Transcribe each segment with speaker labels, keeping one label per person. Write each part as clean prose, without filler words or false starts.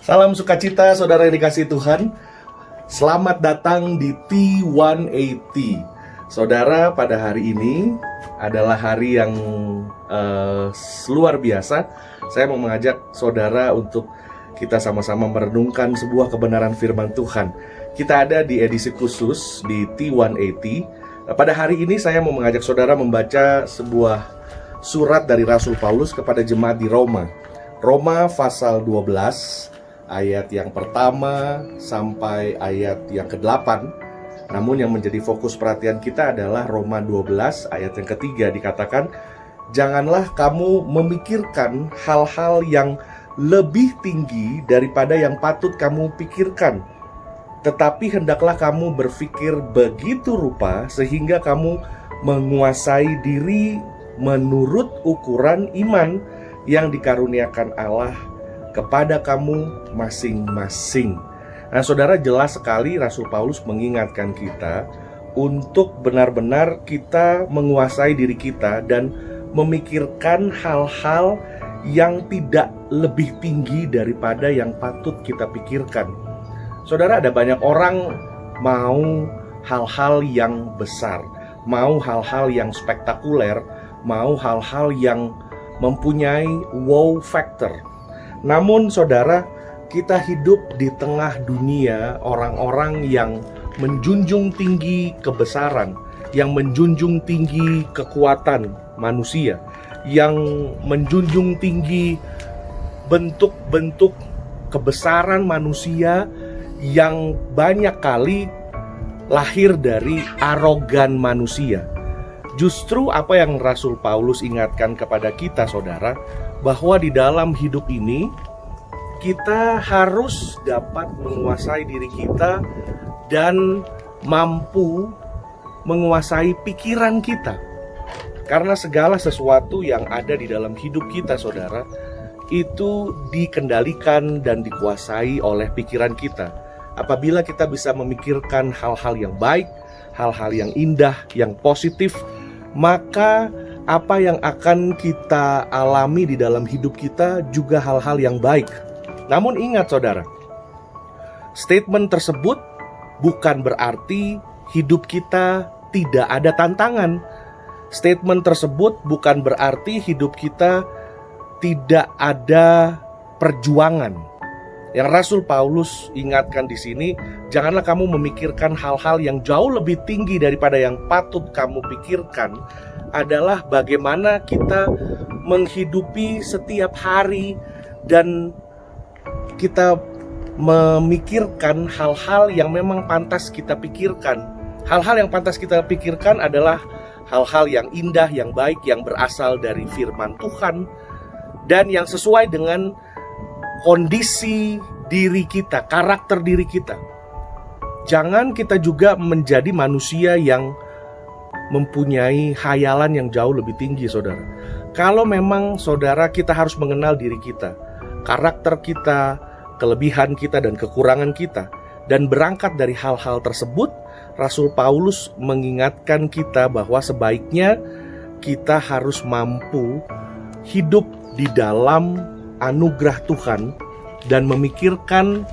Speaker 1: Salam sukacita saudara yang dikasihi Tuhan. Selamat datang di T180. Saudara, pada hari ini adalah hari yang luar biasa. Saya mau mengajak saudara untuk kita sama-sama merenungkan sebuah kebenaran firman Tuhan. Kita ada di edisi khusus di T180. Pada hari ini saya mau mengajak saudara membaca sebuah surat dari Rasul Paulus kepada jemaat di Roma. Roma pasal 12 ayat yang pertama sampai ayat yang ke-8. Namun yang menjadi fokus perhatian kita adalah Roma 12 ayat yang ketiga. Dikatakan, janganlah kamu memikirkan hal-hal yang lebih tinggi daripada yang patut kamu pikirkan, tetapi hendaklah kamu berpikir begitu rupa sehingga kamu menguasai diri menurut ukuran iman yang dikaruniakan Allah kepada kamu masing-masing. Nah, saudara, jelas sekali Rasul Paulus mengingatkan kita untuk benar-benar kita menguasai diri kita dan memikirkan hal-hal yang tidak lebih tinggi daripada yang patut kita pikirkan. Saudara, ada banyak orang mau hal-hal yang besar, mau hal-hal yang spektakuler, mau hal-hal yang mempunyai wow factor. Namun saudara, kita hidup di tengah dunia orang-orang yang menjunjung tinggi kebesaran, yang menjunjung tinggi kekuatan manusia, yang menjunjung tinggi bentuk-bentuk kebesaran manusia yang banyak kali lahir dari arogan manusia. Justru apa yang Rasul Paulus ingatkan kepada kita, saudara, bahwa di dalam hidup ini kita harus dapat menguasai diri kita dan mampu menguasai pikiran kita. Karena segala sesuatu yang ada di dalam hidup kita, saudara, itu dikendalikan dan dikuasai oleh pikiran kita. Apabila kita bisa memikirkan hal-hal yang baik, hal-hal yang indah, yang positif, maka apa yang akan kita alami di dalam hidup kita juga hal-hal yang baik. Namun ingat saudara, statement tersebut bukan berarti hidup kita tidak ada tantangan. Statement tersebut bukan berarti hidup kita tidak ada perjuangan. Yang Rasul Paulus ingatkan di sini, janganlah kamu memikirkan hal-hal yang jauh lebih tinggi daripada yang patut kamu pikirkan, adalah bagaimana kita menghidupi setiap hari dan kita memikirkan hal-hal yang memang pantas kita pikirkan. Hal-hal yang pantas kita pikirkan adalah hal-hal yang indah, yang baik, yang berasal dari firman Tuhan dan yang sesuai dengan kondisi diri kita, karakter diri kita. Jangan kita juga menjadi manusia yang mempunyai khayalan yang jauh lebih tinggi, saudara. Kalau memang saudara, kita harus mengenal diri kita, karakter kita, kelebihan kita dan kekurangan kita, dan berangkat dari hal-hal tersebut, Rasul Paulus mengingatkan kita bahwa sebaiknya kita harus mampu hidup di dalam anugerah Tuhan dan memikirkan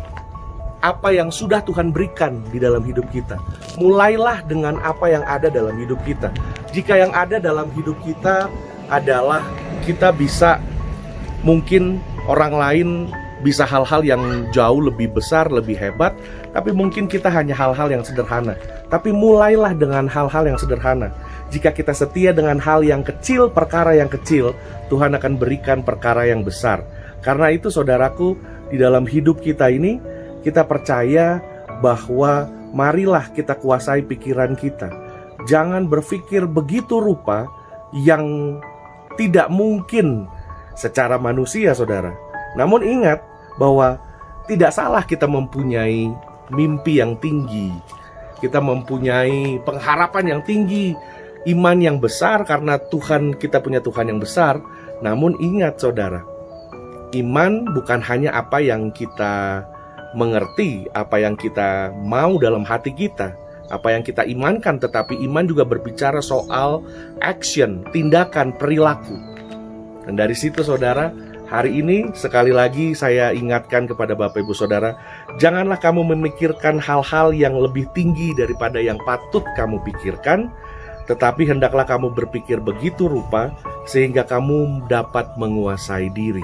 Speaker 1: apa yang sudah Tuhan berikan di dalam hidup kita. Mulailah dengan apa yang ada dalam hidup kita. Jika yang ada dalam hidup kita adalah kita bisa, mungkin orang lain bisa hal-hal yang jauh lebih besar, lebih hebat, tapi mungkin kita hanya hal-hal yang sederhana. Tapi mulailah dengan hal-hal yang sederhana. Jika kita setia dengan hal yang kecil, perkara yang kecil, Tuhan akan berikan perkara yang besar. Karena itu saudaraku, di dalam hidup kita ini, kita percaya bahwa marilah kita kuasai pikiran kita. Jangan berpikir begitu rupa yang tidak mungkin secara manusia, saudara. Namun ingat bahwa tidak salah kita mempunyai mimpi yang tinggi. Kita mempunyai pengharapan yang tinggi, iman yang besar karena Tuhan, kita punya Tuhan yang besar. Namun ingat saudara, iman bukan hanya apa yang kita mengerti, apa yang kita mau dalam hati kita, apa yang kita imankan, tetapi iman juga berbicara soal action, tindakan, perilaku. Dan dari situ saudara, Hari ini sekali lagi saya ingatkan kepada Bapak Ibu Saudara, janganlah kamu memikirkan hal-hal yang lebih tinggi daripada yang patut kamu pikirkan, tetapi hendaklah kamu berpikir begitu rupa sehingga kamu dapat menguasai diri.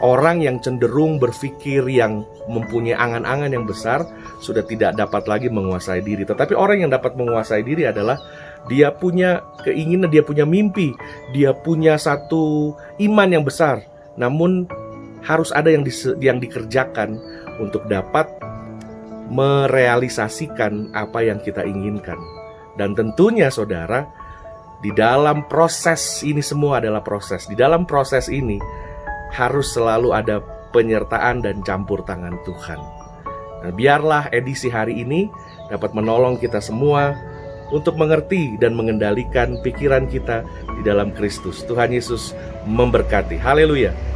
Speaker 1: Orang yang cenderung berpikir yang mempunyai angan-angan yang besar sudah tidak dapat lagi menguasai diri. Tetapi orang yang dapat menguasai diri adalah dia punya keinginan, dia punya mimpi, dia punya satu iman yang besar. Namun harus ada yang dikerjakan untuk dapat merealisasikan apa yang kita inginkan. Dan tentunya saudara, di dalam proses ini semua adalah proses. Di dalam proses ini harus selalu ada penyertaan dan campur tangan Tuhan. Nah, biarlah edisi hari ini dapat menolong kita semua untuk mengerti dan mengendalikan pikiran kita di dalam Kristus. Tuhan Yesus memberkati. Haleluya.